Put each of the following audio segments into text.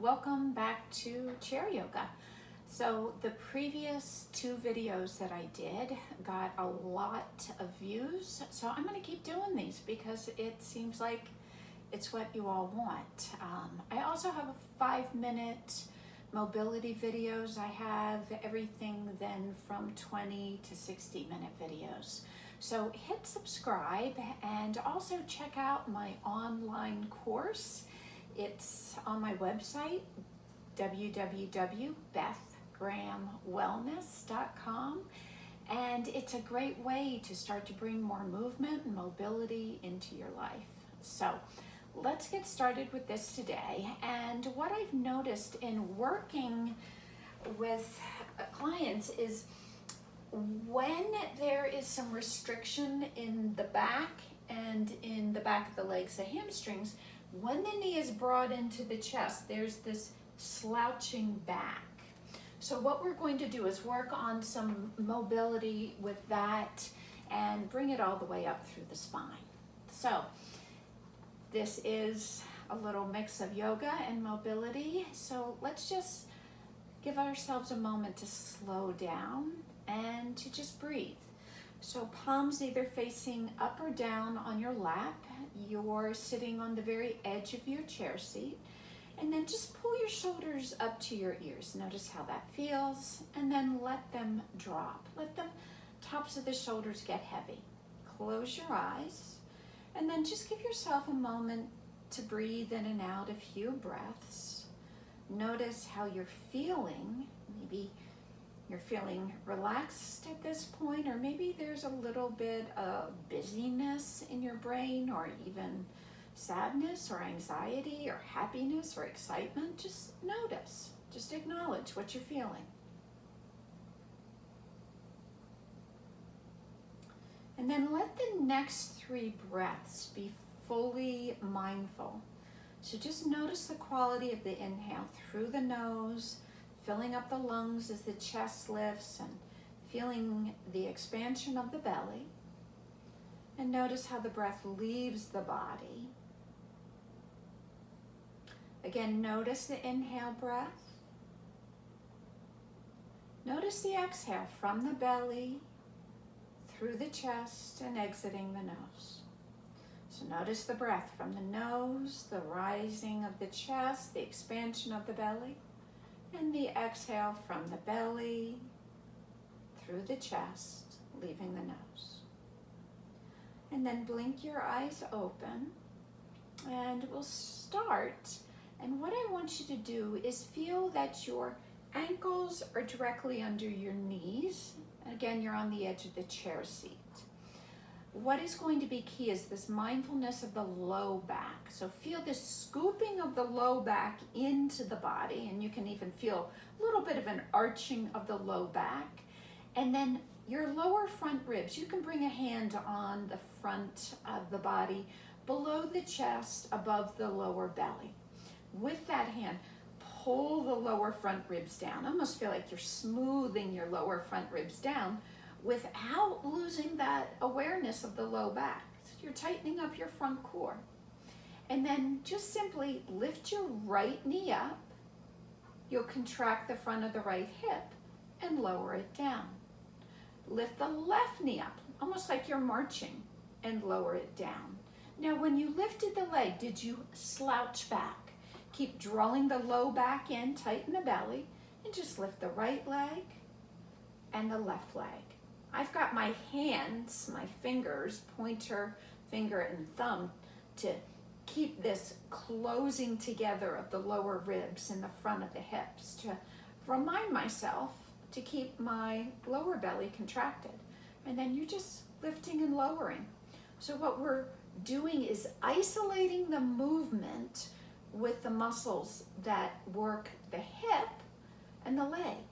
Welcome back to chair yoga. So the previous two videos that I did got a lot of views, so I'm going to keep doing these because it seems like it's what you all want. I also have a 5-minute mobility videos. I have everything then from 20 to 60-minute videos. So hit subscribe and also check out my online course. It's on my website, www.bethgrahamwellness.com, and it's a great way to start to bring more movement and mobility into your life. So let's get started with this today. And what I've noticed in working with clients is when there is some restriction in the back and in the back of the legs, the hamstrings, when the knee is brought into the chest, there's this slouching back. So what we're going to do is work on some mobility with that and bring it all the way up through the spine. So this is a little mix of yoga and mobility. So let's just give ourselves a moment to slow down and to just breathe. So palms either facing up or down on your lap. You're sitting on the very edge of your chair seat. And then just pull your shoulders up to your ears. Notice how that feels. And then let them drop. Let the tops of the shoulders get heavy. Close your eyes. And then just give yourself a moment to breathe in and out a few breaths. Notice how you're feeling. Maybe you're feeling relaxed at this point, or maybe there's a little bit of busyness in your brain, or even sadness or anxiety or happiness or excitement. Just notice, just acknowledge what you're feeling. And then let the next 3 breaths be fully mindful. So just notice the quality of the inhale through the nose, filling up the lungs as the chest lifts and feeling the expansion of the belly. And notice how the breath leaves the body. Again, notice the inhale breath. Notice the exhale from the belly, through the chest, and exiting the nose. So notice the breath from the nose, the rising of the chest, the expansion of the belly, and the exhale from the belly, through the chest, leaving the nose. And then blink your eyes open, and we'll start. And what I want you to do is feel that your ankles are directly under your knees. Again, you're on the edge of the chair seat. What is going to be key is this mindfulness of the low back. So feel this scooping of the low back into the body, and you can even feel a little bit of an arching of the low back. And then your lower front ribs, you can bring a hand on the front of the body, below the chest, above the lower belly. With that hand, pull the lower front ribs down. Almost feel like you're smoothing your lower front ribs down without losing that awareness of the low back. So you're tightening up your front core. And then just simply lift your right knee up. You'll contract the front of the right hip and lower it down. Lift the left knee up, almost like you're marching, and lower it down. Now, when you lifted the leg, did you slouch back? Keep drawing the low back in, tighten the belly, and just lift the right leg and the left leg. I've got my hands, my fingers, pointer finger and thumb, to keep this closing together of the lower ribs and the front of the hips, to remind myself to keep my lower belly contracted. And then you're just lifting and lowering. So what we're doing is isolating the movement with the muscles that work the hip and the leg.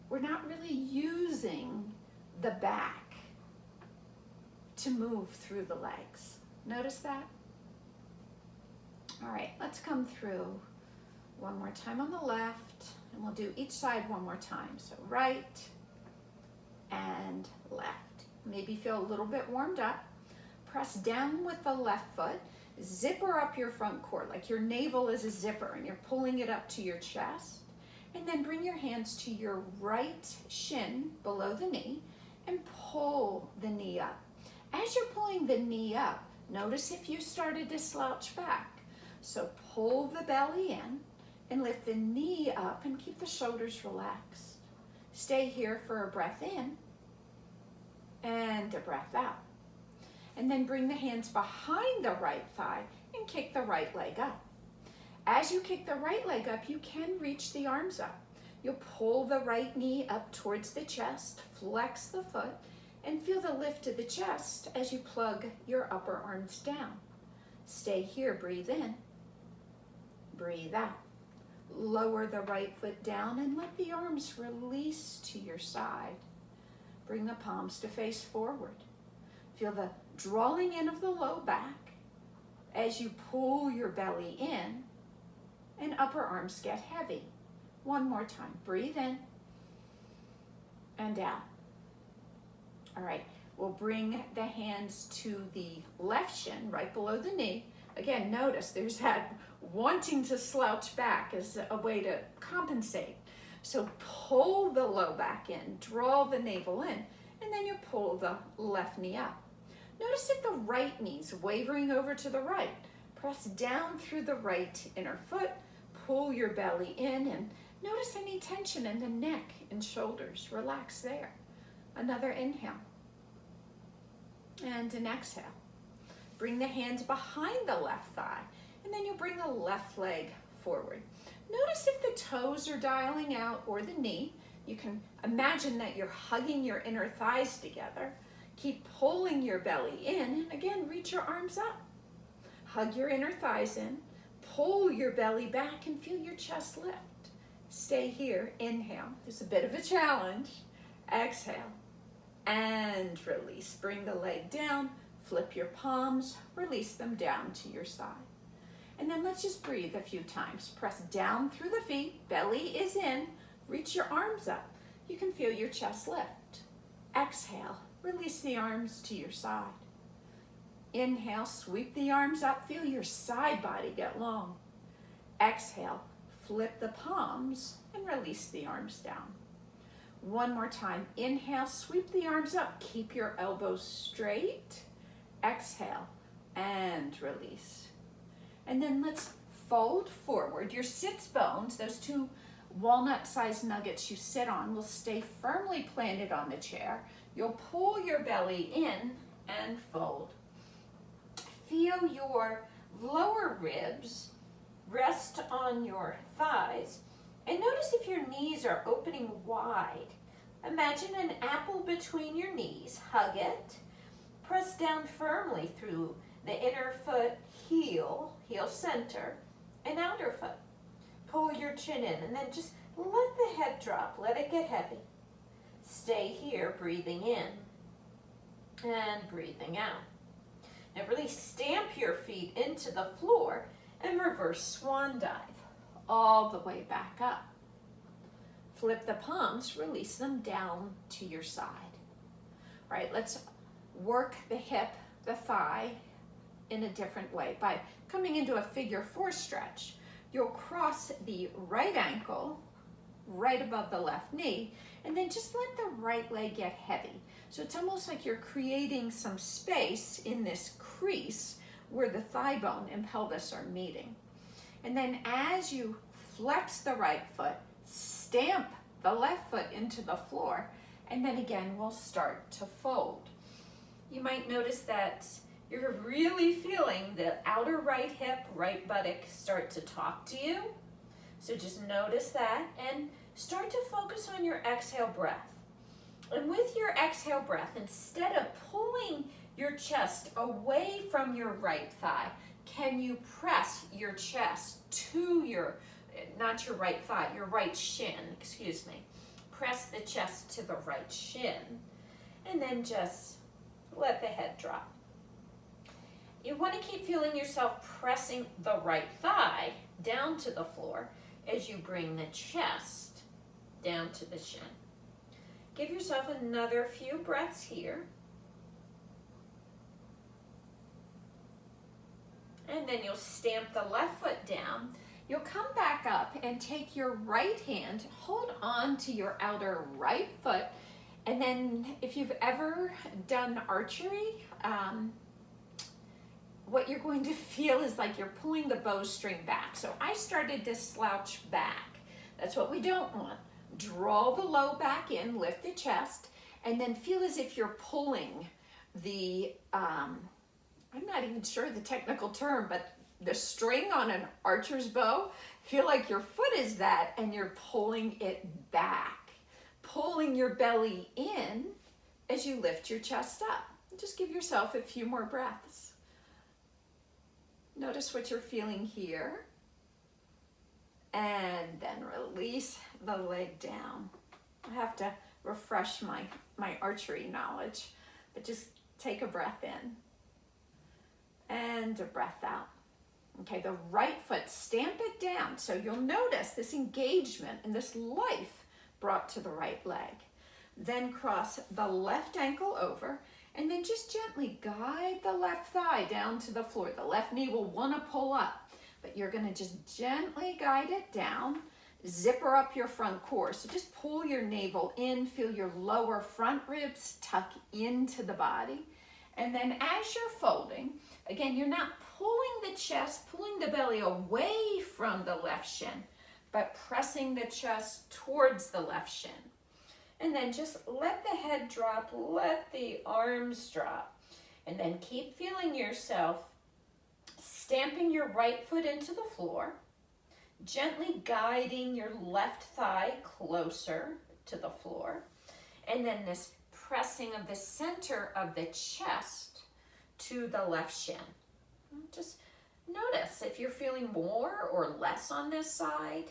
We're not really using the back to move through the legs. Notice that? All right, let's come through one more time on the left, and we'll do each side one more time. So right and left. Maybe feel a little bit warmed up. Press down with the left foot Zipper up your front core, like your navel is a zipper and you're pulling it up to your chest. And then bring your hands to your right shin below the knee and pull the knee up. As you're pulling the knee up, notice if you started to slouch back. So pull the belly in and lift the knee up and keep the shoulders relaxed. Stay here for a breath in and a breath out. And then bring the hands behind the right thigh and kick the right leg up. As you kick the right leg up, you can reach the arms up. You'll pull the right knee up towards the chest, flex the foot, and feel the lift of the chest as you plug your upper arms down. Stay here, breathe in, breathe out. Lower the right foot down and let the arms release to your side. Bring the palms to face forward. Feel the drawing in of the low back as you pull your belly in and upper arms get heavy. One more time, breathe in and out. All right, we'll bring the hands to the left shin right below the knee. Again, notice there's that wanting to slouch back as a way to compensate. So pull the low back in, draw the navel in, and then you pull the left knee up. Notice if the right knee's wavering over to the right. Press down through the right inner foot, pull your belly in, and notice any tension in the neck and shoulders. Relax there. Another inhale and an exhale. Bring the hands behind the left thigh, and then you bring the left leg forward. Notice if the toes are dialing out or the knee. You can imagine that you're hugging your inner thighs together. Keep pulling your belly in, and again, reach your arms up. Hug your inner thighs in, pull your belly back, and feel your chest lift. Stay here, inhale. There's a bit of a challenge. Exhale, and release. Bring the leg down, flip your palms, release them down to your side. And then let's just breathe a few times. Press down through the feet, belly is in, reach your arms up. You can feel your chest lift. Exhale, release the arms to your side. Inhale, sweep the arms up, feel your side body get long. Exhale, flip the palms and release the arms down. One more time, inhale, sweep the arms up, keep your elbows straight. Exhale and release. And then let's fold forward. Your sits bones, those two walnut-sized nuggets you sit on, will stay firmly planted on the chair. You'll pull your belly in and fold. Feel your lower ribs rest on your thighs, and notice if your knees are opening wide. Imagine an apple between your knees. Hug it. Press down firmly through the inner foot, heel center, and outer foot. Pull your chin in, and then just let the head drop. Let it get heavy. Stay here, breathing in and breathing out. Now really stamp your feet into the floor and reverse swan dive all the way back up. Flip the palms, release them down to your side. All right, let's work the hip, the thigh in a different way by coming into a figure four stretch. You'll cross the right ankle right above the left knee, and then just let the right leg get heavy. So it's almost like you're creating some space in this crease where the thigh bone and pelvis are meeting. And then as you flex the right foot, stamp the left foot into the floor, and then again we'll start to fold. You might notice that you're really feeling the outer right hip, right buttock start to talk to you. So just notice that and start to focus on your exhale breath. And with your exhale breath, instead of pulling your chest away from your right thigh, can you press your chest to your, not your right thigh, your right shin, excuse me. Press the chest to the right shin, and then just let the head drop. You want to keep feeling yourself pressing the right thigh down to the floor as you bring the chest down to the shin. Give yourself another few breaths here. And then you'll stamp the left foot down. You'll come back up and take your right hand, hold on to your outer right foot, and then if you've ever done archery, what you're going to feel is like you're pulling the bowstring back. So I started to slouch back. That's what we don't want. Draw the low back in, lift the chest, and then feel as if you're pulling the, I'm not even sure the technical term, but the string on an archer's bow, feel like your foot is that and you're pulling it back, pulling your belly in as you lift your chest up. Just give yourself a few more breaths. Notice what you're feeling here. And then release the leg down. I have to refresh my archery knowledge, but just take a breath in and a breath out. Okay, the right foot, stamp it down. So you'll notice this engagement and this life brought to the right leg. Then cross the left ankle over and then just gently guide the left thigh down to the floor. The left knee will want to pull up, but you're going to just gently guide it down. Zipper up your front core. So just pull your navel in, feel your lower front ribs tuck into the body. And then as you're folding, again, you're not pulling the chest, pulling the belly away from the left shin, but pressing the chest towards the left shin. And then just let the head drop, let the arms drop. And then keep feeling yourself stamping your right foot into the floor, gently guiding your left thigh closer to the floor. And then this pressing of the center of the chest to the left shin. Just notice if you're feeling more or less on this side.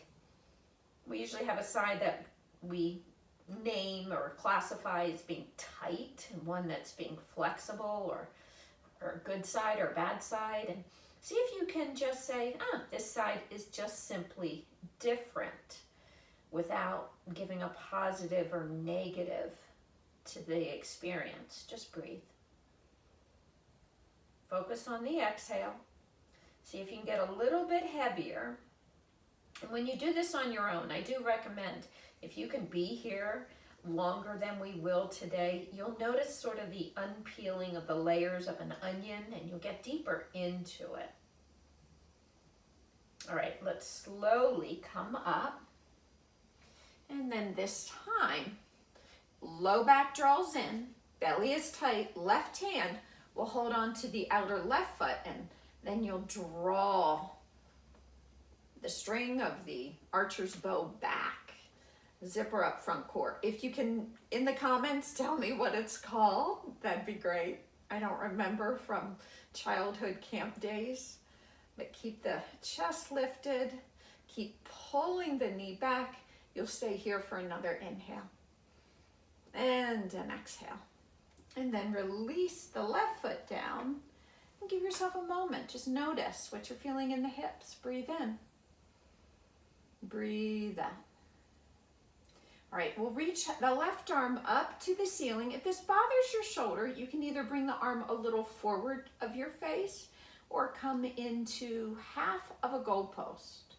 We usually have a side that we name or classify as being tight and one that's being flexible or a good side or bad side. And see if you can just say, this side is just simply different without giving a positive or negative to the experience. Just breathe. Focus on the exhale. See if you can get a little bit heavier. And when you do this on your own, I do recommend if you can be here longer than we will today, you'll notice sort of the unpeeling of the layers of an onion and you'll get deeper into it. All right, let's slowly come up. And then this time, low back draws in, belly is tight, left hand will hold on to the outer left foot, and then you'll draw the string of the archer's bow back. Zipper up front core. If you can, in the comments, tell me what it's called, that'd be great. I don't remember from childhood camp days, but keep the chest lifted, keep pulling the knee back. You'll stay here for another inhale and an exhale. And then release the left foot down and give yourself a moment. Just notice what you're feeling in the hips. Breathe in. Breathe out. All right, we'll reach the left arm up to the ceiling. If this bothers your shoulder, you can either bring the arm a little forward of your face or come into half of a goalpost.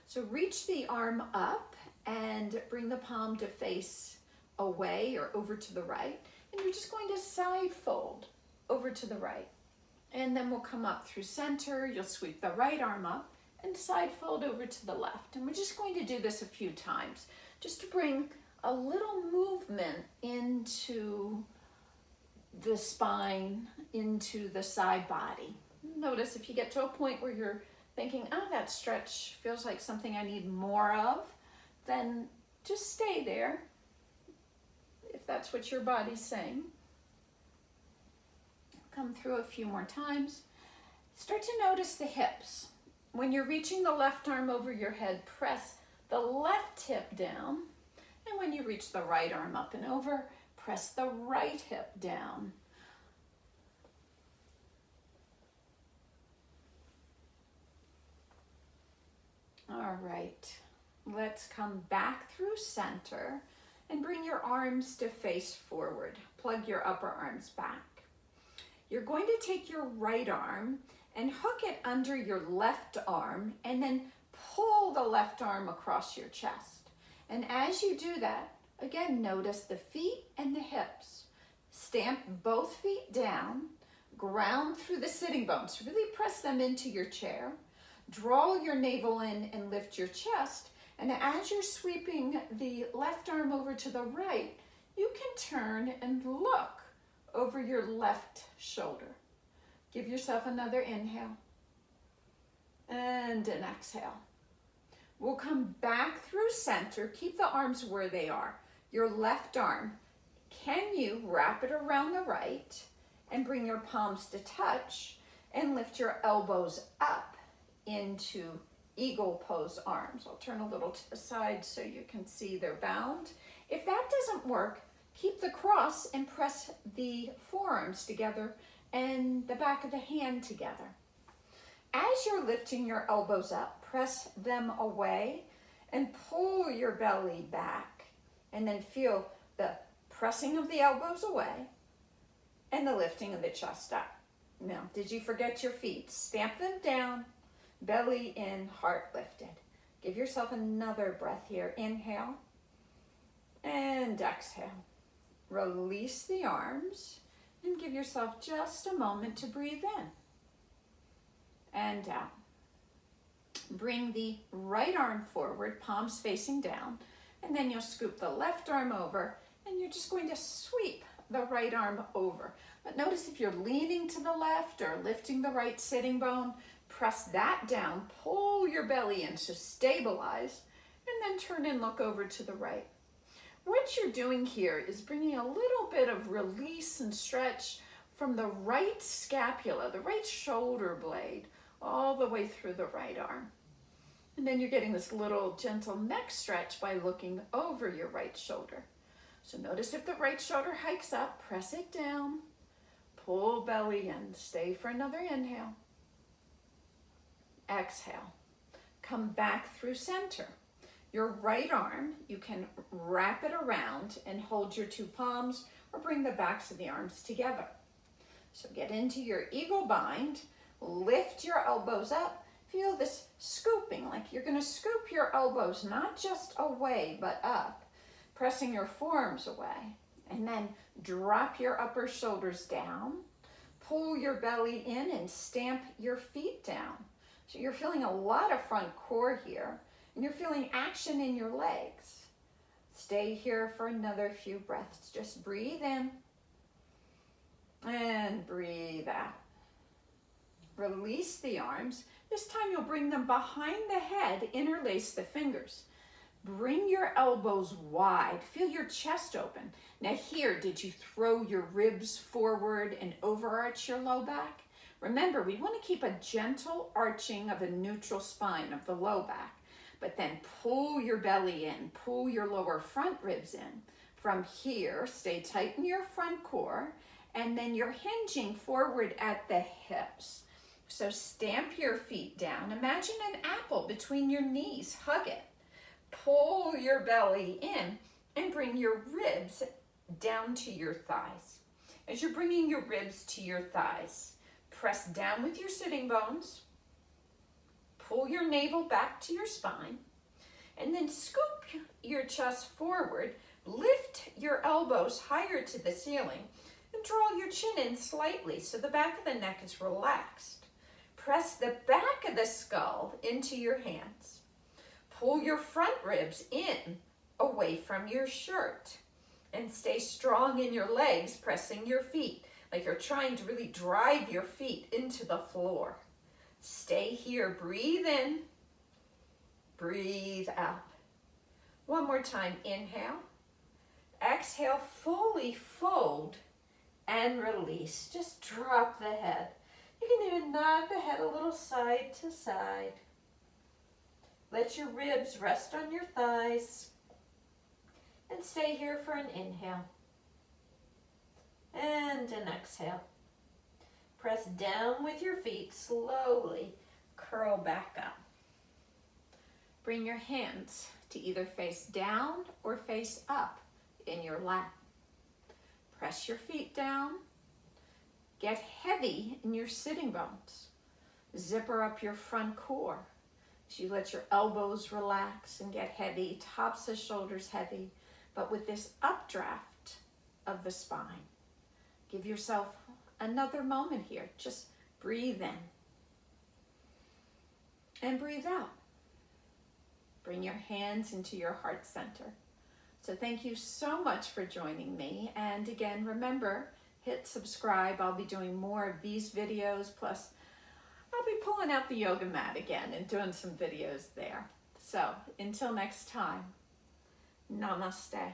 So reach the arm up and bring the palm to face away or over to the right. And you're just going to side fold over to the right. And then we'll come up through center. You'll sweep the right arm up and side fold over to the left. And we're just going to do this a few times just to bring a little movement into the spine, into the side body. Notice if you get to a point where you're thinking, that stretch feels like something I need more of, then just stay there if that's what your body's saying. Come through a few more times. Start to notice the hips. When you're reaching the left arm over your head, press the left hip down. And when you reach the right arm up and over, press the right hip down. All right, let's come back through center and bring your arms to face forward. Plug your upper arms back. You're going to take your right arm and hook it under your left arm and then pull the left arm across your chest. And as you do that, again, notice the feet and the hips. Stamp both feet down, ground through the sitting bones. Really press them into your chair. Draw your navel in and lift your chest. And as you're sweeping the left arm over to the right, you can turn and look over your left shoulder. Give yourself another inhale and an exhale. We'll come back through center. Keep the arms where they are. Your left arm, can you wrap it around the right and bring your palms to touch and lift your elbows up into eagle pose arms. I'll turn a little to the side so you can see they're bound. If that doesn't work, keep the cross and press the forearms together and the back of the hand together. As you're lifting your elbows up, press them away and pull your belly back, and then feel the pressing of the elbows away and the lifting of the chest up. Now, did you forget your feet? Stamp them down, belly in, heart lifted. Give yourself another breath here. Inhale and exhale. Release the arms and give yourself just a moment to breathe in and out. Bring the right arm forward, palms facing down, and then you'll scoop the left arm over, and you're just going to sweep the right arm over. But notice if you're leaning to the left or lifting the right sitting bone, press that down, pull your belly in to stabilize, and then turn and look over to the right. What you're doing here is bringing a little bit of release and stretch from the right scapula, the right shoulder blade, all the way through the right arm. And then you're getting this little gentle neck stretch by looking over your right shoulder. So notice if the right shoulder hikes up, press it down, pull belly in, stay for another inhale. Exhale. Come back through center. Your right arm, you can wrap it around and hold your two palms or bring the backs of the arms together. So get into your eagle bind, lift your elbows up, feel this scooping, like you're going to scoop your elbows not just away but up, pressing your forearms away, and then drop your upper shoulders down, pull your belly in and stamp your feet down. So you're feeling a lot of front core here, and you're feeling action in your legs. Stay here for another few breaths. Just breathe in and breathe out. Release the arms. This time you'll bring them behind the head, interlace the fingers. Bring your elbows wide. Feel your chest open. Now here, did you throw your ribs forward and overarch your low back? Remember, we want to keep a gentle arching of a neutral spine of the low back, but then pull your belly in, pull your lower front ribs in. From here, stay tight in your front core, and then you're hinging forward at the hips. So stamp your feet down. Imagine an apple between your knees. Hug it. Pull your belly in and bring your ribs down to your thighs. As you're bringing your ribs to your thighs, press down with your sitting bones. Pull your navel back to your spine, and then scoop your chest forward. Lift your elbows higher to the ceiling and draw your chin in slightly so the back of the neck is relaxed. Press the back of the skull into your hands. Pull your front ribs in away from your shirt and stay strong in your legs, pressing your feet like you're trying to really drive your feet into the floor. Stay here. Breathe in. Breathe out. One more time. Inhale. Exhale. Fully fold and release. Just drop the head. You can even nod the head a little side to side. Let your ribs rest on your thighs. And stay here for an inhale. And an exhale. Press down with your feet, slowly curl back up. Bring your hands to either face down or face up in your lap. Press your feet down. Get heavy in your sitting bones. Zipper up your front core. So you let your elbows relax and get heavy, tops of shoulders heavy, but with this updraft of the spine. Give yourself another moment here. Just breathe in and breathe out. Bring your hands into your heart center. So thank you so much for joining me. And again, remember, hit subscribe. I'll be doing more of these videos, plus I'll be pulling out the yoga mat again and doing some videos there. So until next time, namaste.